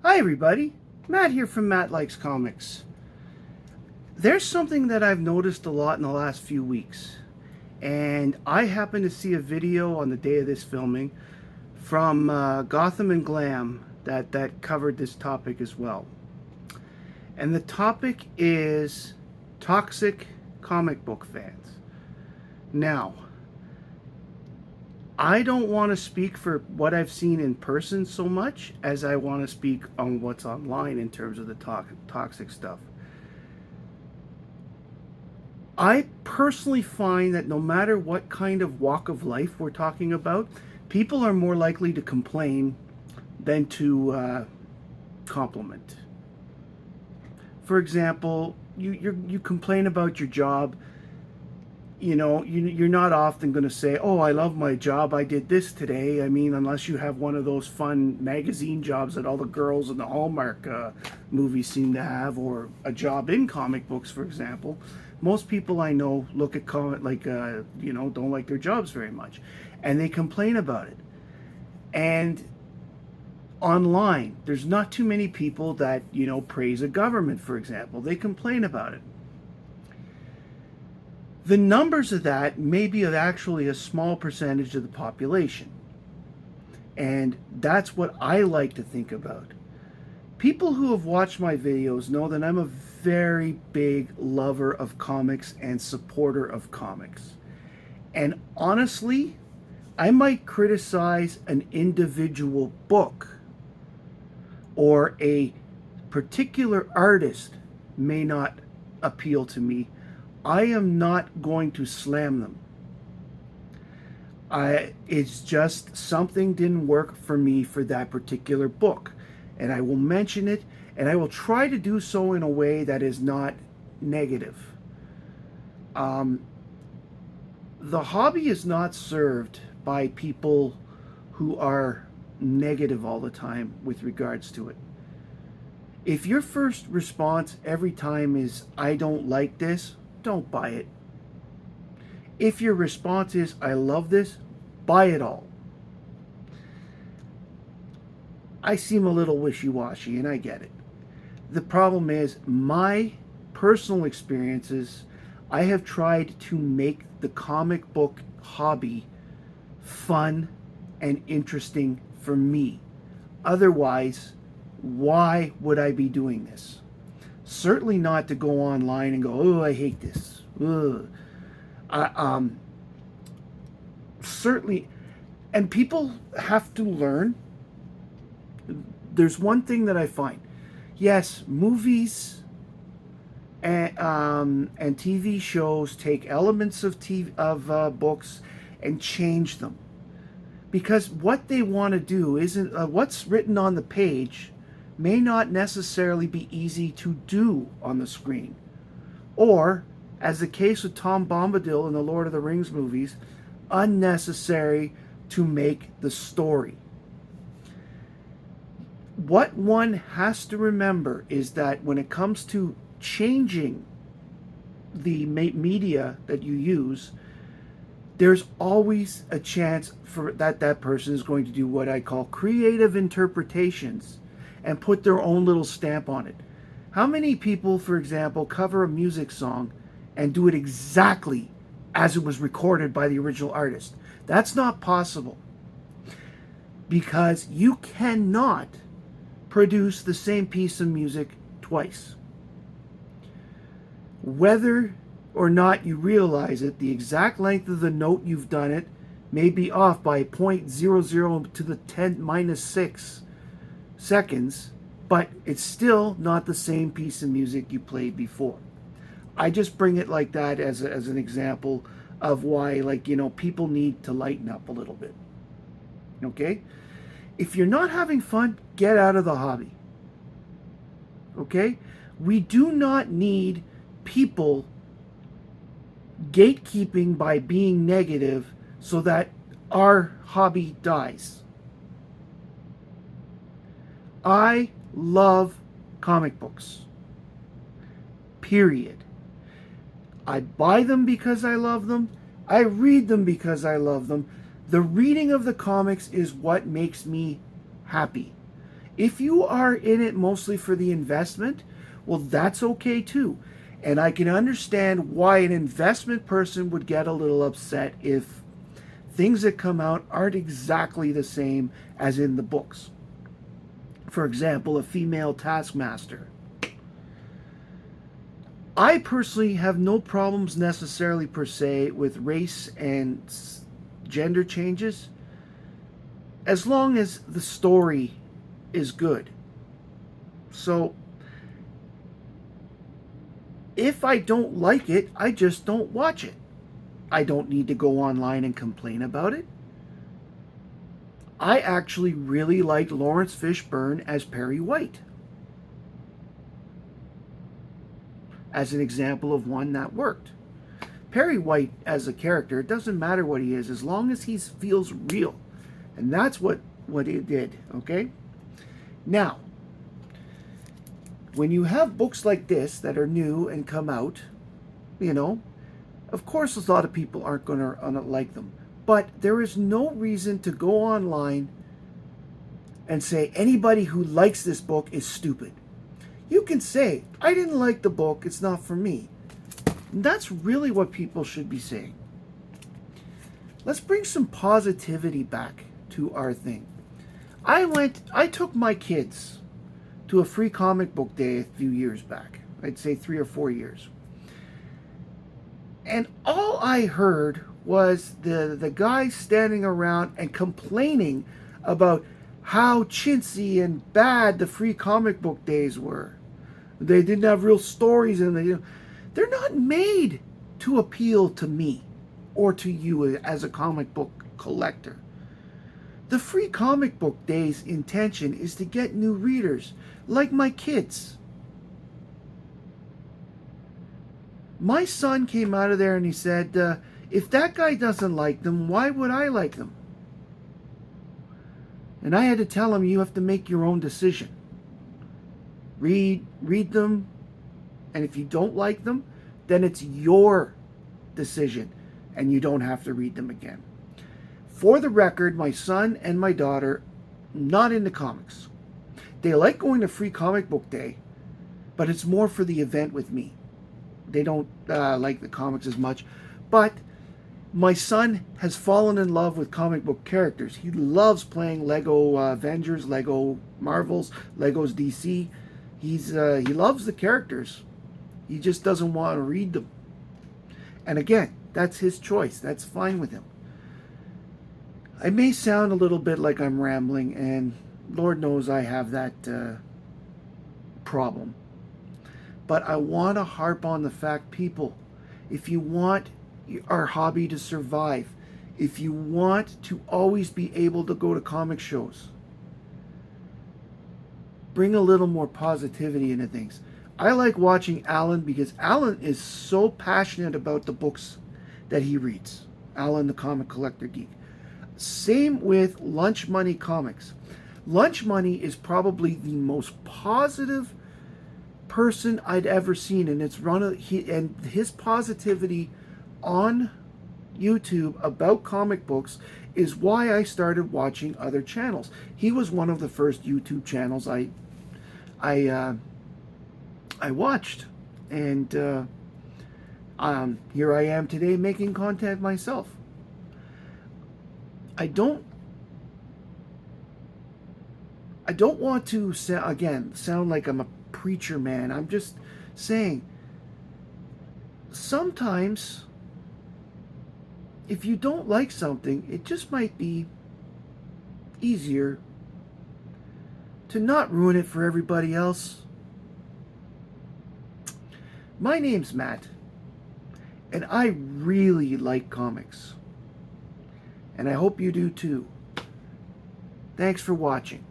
Hi everybody, Matt here from Matt Likes Comics. There's something that I've noticed a lot in the last few weeks, and I happened to see a video on the day of this filming from Gotham and Glam that covered this topic as well. And the topic is toxic comic book fans. Now, I don't want to speak for what I've seen in person so much as I want to speak on what's online in terms of the toxic stuff. I personally find that no matter what kind of walk of life we're talking about, people are more likely to complain than to compliment. For example, you complain about your job. You're not often going to say, oh, I love my job, I did this today. I mean, unless you have one of those fun magazine jobs that all the girls in the Hallmark movies seem to have, or a job in comic books, for example. Most people I know look at don't like their jobs very much, and they complain about it. And online, there's not too many people that praise a government, for example. They complain about it. The numbers of that may be actually a small percentage of the population. And that's what I like to think about. People who have watched my videos know that I'm a very big lover of comics and supporter of comics. And honestly, I might criticize an individual book, or a particular artist may not appeal to me. I am not going to slam them. It's just something didn't work for me for that particular book. And I will mention it, and I will try to do so in a way that is not negative. The hobby is not served by people who are negative all the time with regards to it. If your first response every time is, I don't like this, don't buy it. If your response is, I love this, buy it all. I seem a little wishy-washy, and I get it. The problem is, my personal experiences, I have tried to make the comic book hobby fun and interesting for me. Otherwise, why would I be doing this? Certainly not to go online and go, oh, I hate this. Certainly, and people have to learn. There's one thing that I find. Yes, movies and TV shows take elements of books and change them, because what they want to do isn't what's written on the page may not necessarily be easy to do on the screen. Or, as the case with Tom Bombadil in the Lord of the Rings movies, unnecessary to make the story. What one has to remember is that when it comes to changing the media that you use, there's always a chance for that person is going to do what I call creative interpretations and put their own little stamp on it. How many people, for example, cover a music song and do it exactly as it was recorded by the original artist? That's not possible, because you cannot produce the same piece of music twice. Whether or not you realize it, the exact length of the note you've done it may be off by 0.00 to the 10 minus 6 seconds, but it's still not the same piece of music you played before. I just bring it like that as an example of why, people need to lighten up a little bit. Okay? If you're not having fun, get out of the hobby. Okay? We do not need people gatekeeping by being negative so that our hobby dies. I love comic books. Period. I buy them because I love them. I read them because I love them. The reading of the comics is what makes me happy. If you are in it mostly for the investment, well, that's okay too. And I can understand why an investment person would get a little upset if things that come out aren't exactly the same as in the books. For example, a female taskmaster. I personally have no problems necessarily per se with race and gender changes as long as the story is good. So if I don't like it, I just don't watch it. I don't need to go online and complain about it. I actually really liked Lawrence Fishburne as Perry White, as an example of one that worked. Perry White as a character, it doesn't matter what he is as long as he feels real. And that's what it did, okay? Now, when you have books like this that are new and come out, you know, of course a lot of people aren't going to like them. But there is no reason to go online and say anybody who likes this book is stupid. You can say, I didn't like the book, it's not for me. And that's really what people should be saying. Let's bring some positivity back to our thing. I took my kids to a free comic book day a few years back. I'd say 3 or 4 years. And all I heard was the guy standing around and complaining about how chintzy and bad the free comic book days were. They didn't have real stories and they're not made to appeal to me or to you as a comic book collector. The free comic book days intention is to get new readers, like my kids. My son came out of there and he said, if that guy doesn't like them, why would I like them? And I had to tell him, you have to make your own decision. Read them, and if you don't like them, then it's your decision, and you don't have to read them again. For the record, my son and my daughter, not into comics. They like going to free comic book day, but it's more for the event with me. They don't like the comics as much, but my son has fallen in love with comic book characters. He loves playing Lego Avengers, Lego Marvels, Legos DC. He loves the characters. He just doesn't want to read them. And again, that's his choice. That's fine with him. I may sound a little bit like I'm rambling, and Lord knows I have that problem. But I want to harp on the fact, people, if you want our hobby to survive, if you want to always be able to go to comic shows, bring a little more positivity into things. I like watching Alan because Alan is so passionate about the books that he reads. Alan, the comic collector geek. Same with Lunch Money Comics. Lunch Money is probably the most positive person I'd ever seen, and and his positivity on YouTube about comic books is why I started watching other channels. He was one of the first YouTube channels I watched, and here I am today making content myself. I don't want to sound like I'm a preacher man. I'm just saying, sometimes if you don't like something, it just might be easier to not ruin it for everybody else. My name's Matt, and I really like comics. And I hope you do too. Thanks for watching.